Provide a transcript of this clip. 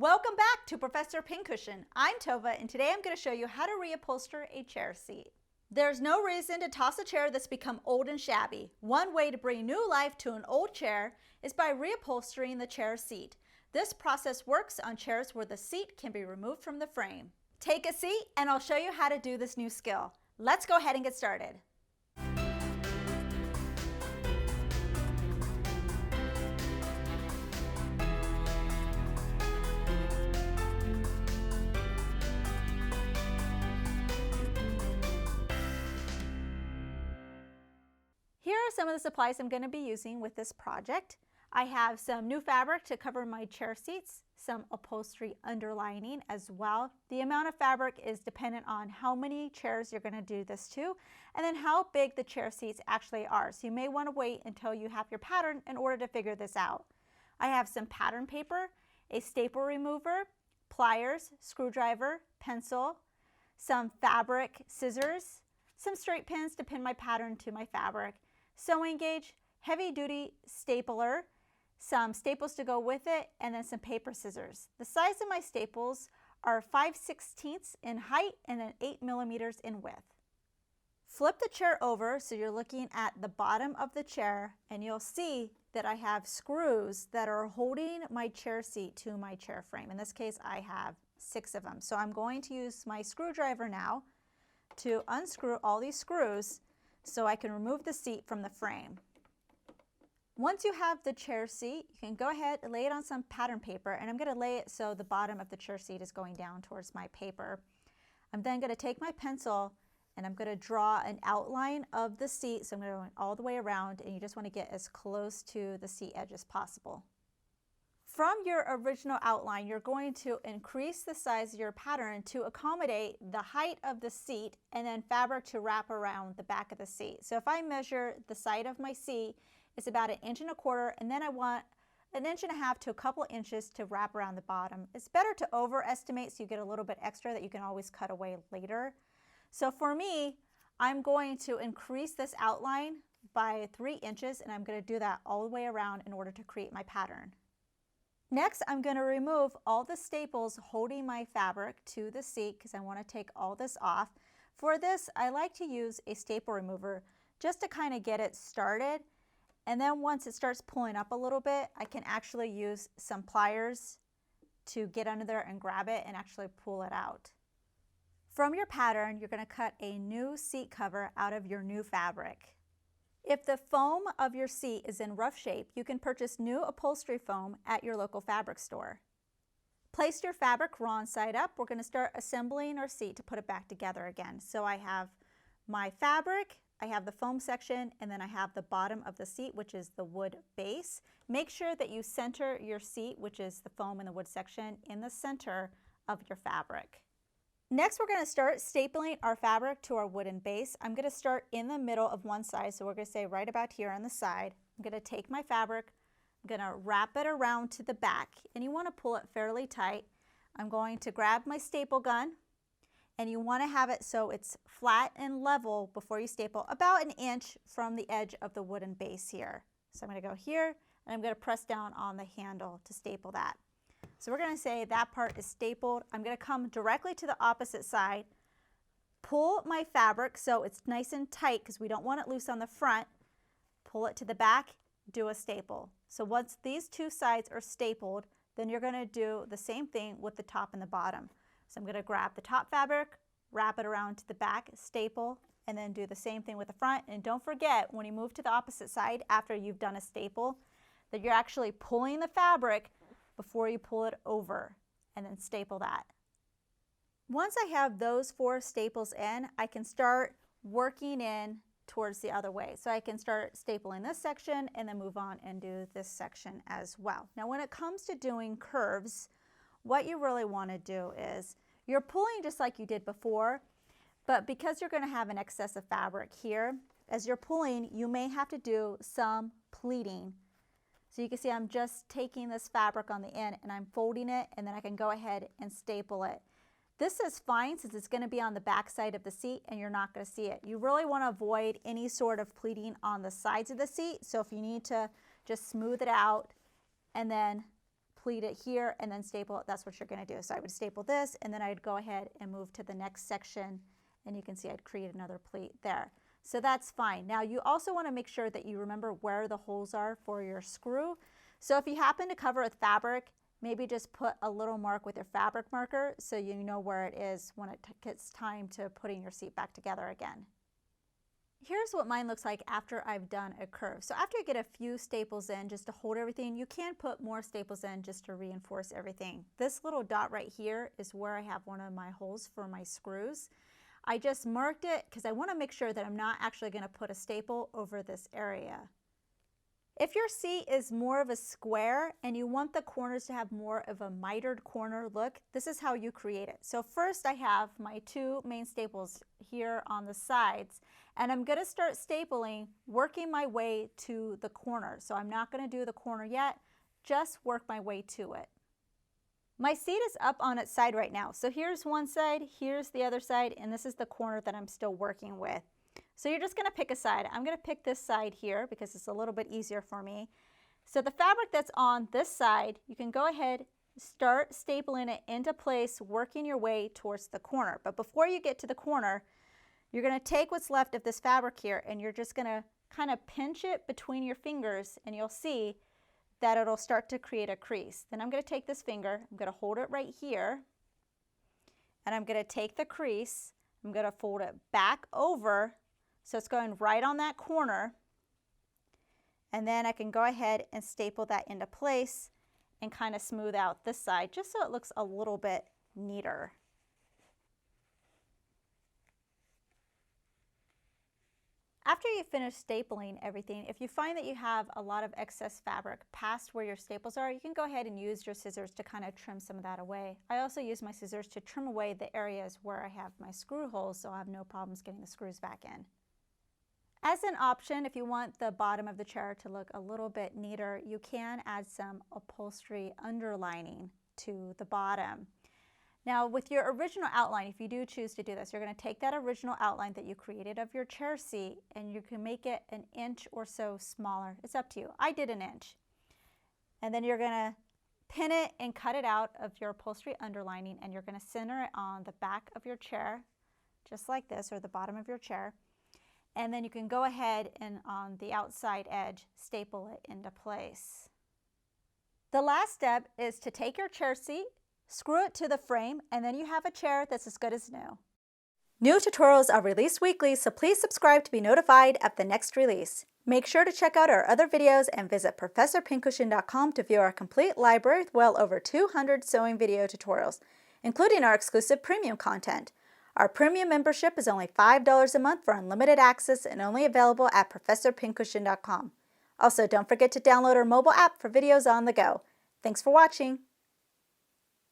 Welcome back to Professor Pincushion. I'm Tova, and today I'm going to show you how to reupholster a chair seat. There's no reason to toss a chair that's become old and shabby. One way to bring new life to an old chair is by reupholstering the chair seat. This process works on chairs where the seat can be removed from the frame. Take a seat and I'll show you how to do this new skill. Let's go ahead and get started. Here are some of the supplies I'm going to be using with this project. I have some new fabric to cover my chair seats, some upholstery underlining as well. The amount of fabric is dependent on how many chairs you're going to do this to, and then how big the chair seats actually are. So you may want to wait until you have your pattern in order to figure this out. I have some pattern paper, a staple remover, pliers, screwdriver, pencil, some fabric scissors, some straight pins to pin my pattern to my fabric, sewing gauge, heavy duty stapler, some staples to go with it, and then some paper scissors. The size of my staples are 5/16 in height and then 8 millimeters in width. Flip the chair over so you're looking at the bottom of the chair, and you'll see that I have screws that are holding my chair seat to my chair frame. In this case, I have 6 of them. So I'm going to use my screwdriver now to unscrew all these screws so I can remove the seat from the frame. Once you have the chair seat, you can go ahead and lay it on some pattern paper, and I'm going to lay it so the bottom of the chair seat is going down towards my paper. I'm then going to take my pencil and I'm going to draw an outline of the seat, so I'm going to go all the way around, and you just want to get as close to the seat edge as possible. From your original outline, you're going to increase the size of your pattern to accommodate the height of the seat and then fabric to wrap around the back of the seat. So if I measure the side of my seat, it's about 1.25 inches, and then I want 1.5 inches to a couple inches to wrap around the bottom. It's better to overestimate so you get a little bit extra that you can always cut away later. So for me, I'm going to increase this outline by 3 inches, and I'm going to do that all the way around in order to create my pattern. Next, I'm going to remove all the staples holding my fabric to the seat because I want to take all this off. For this, I like to use a staple remover just to kind of get it started. And then once it starts pulling up a little bit, I can actually use some pliers to get under there and grab it and actually pull it out. From your pattern, you're going to cut a new seat cover out of your new fabric. If the foam of your seat is in rough shape, you can purchase new upholstery foam at your local fabric store. Place your fabric raw side up. We're going to start assembling our seat to put it back together again. So I have my fabric, I have the foam section, and then I have the bottom of the seat, which is the wood base. Make sure that you center your seat, which is the foam and the wood section, in the center of your fabric. Next, we're going to start stapling our fabric to our wooden base. I'm going to start in the middle of one side, so we're going to say right about here on the side. I'm going to take my fabric, I'm going to wrap it around to the back, and you want to pull it fairly tight. I'm going to grab my staple gun, and you want to have it so it's flat and level before you staple, about 1 inch from the edge of the wooden base here. So I'm going to go here, and I'm going to press down on the handle to staple that. So we're going to say that part is stapled. I'm going to come directly to the opposite side, pull my fabric so it's nice and tight because we don't want it loose on the front, pull it to the back, do a staple. So once these two sides are stapled, then you're going to do the same thing with the top and the bottom. So I'm going to grab the top fabric, wrap it around to the back, staple, and then do the same thing with the front. And don't forget, when you move to the opposite side after you've done a staple, that you're actually pulling the fabric before you pull it over, and then staple that. Once I have those 4 staples in, I can start working in towards the other way. So I can start stapling this section and then move on and do this section as well. Now when it comes to doing curves, what you really want to do is you're pulling just like you did before, but because you're going to have an excess of fabric here, as you're pulling, you may have to do some pleating. So you can see I'm just taking this fabric on the end and I'm folding it, and then I can go ahead and staple it. This is fine since it's going to be on the back side of the seat and you're not going to see it. You really want to avoid any sort of pleating on the sides of the seat. So if you need to just smooth it out and then pleat it here and then staple it, that's what you're going to do. So I would staple this, and then I'd go ahead and move to the next section, and you can see I'd create another pleat there. So that's fine. Now you also want to make sure that you remember where the holes are for your screw. So if you happen to cover with fabric, maybe just put a little mark with your fabric marker so you know where it is when it gets time to putting your seat back together again. Here's what mine looks like after I've done a curve. So after you get a few staples in just to hold everything, you can put more staples in just to reinforce everything. This little dot right here is where I have one of my holes for my screws. I just marked it because I want to make sure that I'm not actually going to put a staple over this area. If your seat is more of a square and you want the corners to have more of a mitered corner look, this is how you create it. So first I have my two main staples here on the sides, and I'm going to start stapling, working my way to the corner. So I'm not going to do the corner yet, just work my way to it. My seat is up on its side right now. So here's one side, here's the other side, and this is the corner that I'm still working with. So you're just going to pick a side. I'm going to pick this side here because it's a little bit easier for me. So the fabric that's on this side, you can go ahead, start stapling it into place, working your way towards the corner. But before you get to the corner, you're going to take what's left of this fabric here, and you're just going to kind of pinch it between your fingers, and you'll see that it'll start to create a crease. Then I'm going to take this finger, I'm going to hold it right here, and I'm going to take the crease, I'm going to fold it back over so it's going right on that corner, and then I can go ahead and staple that into place and kind of smooth out this side just so it looks a little bit neater. After you finish stapling everything, if you find that you have a lot of excess fabric past where your staples are, you can go ahead and use your scissors to kind of trim some of that away. I also use my scissors to trim away the areas where I have my screw holes so I have no problems getting the screws back in. As an option, if you want the bottom of the chair to look a little bit neater, you can add some upholstery underlining to the bottom. Now with your original outline, if you do choose to do this, you're going to take that original outline that you created of your chair seat and you can make it an inch or so smaller. It's up to you. I did an inch. And then you're going to pin it and cut it out of your upholstery underlining, and you're going to center it on the back of your chair, just like this, or the bottom of your chair. And then you can go ahead and on the outside edge, staple it into place. The last step is to take your chair seat, screw it to the frame, and then you have a chair that's as good as new. New tutorials are released weekly, so please subscribe to be notified of the next release. Make sure to check out our other videos and visit ProfessorPincushion.com to view our complete library with well over 200 sewing video tutorials, including our exclusive premium content. Our premium membership is only $5 a month for unlimited access and only available at ProfessorPincushion.com. Also, don't forget to download our mobile app for videos on the go. Thanks for watching.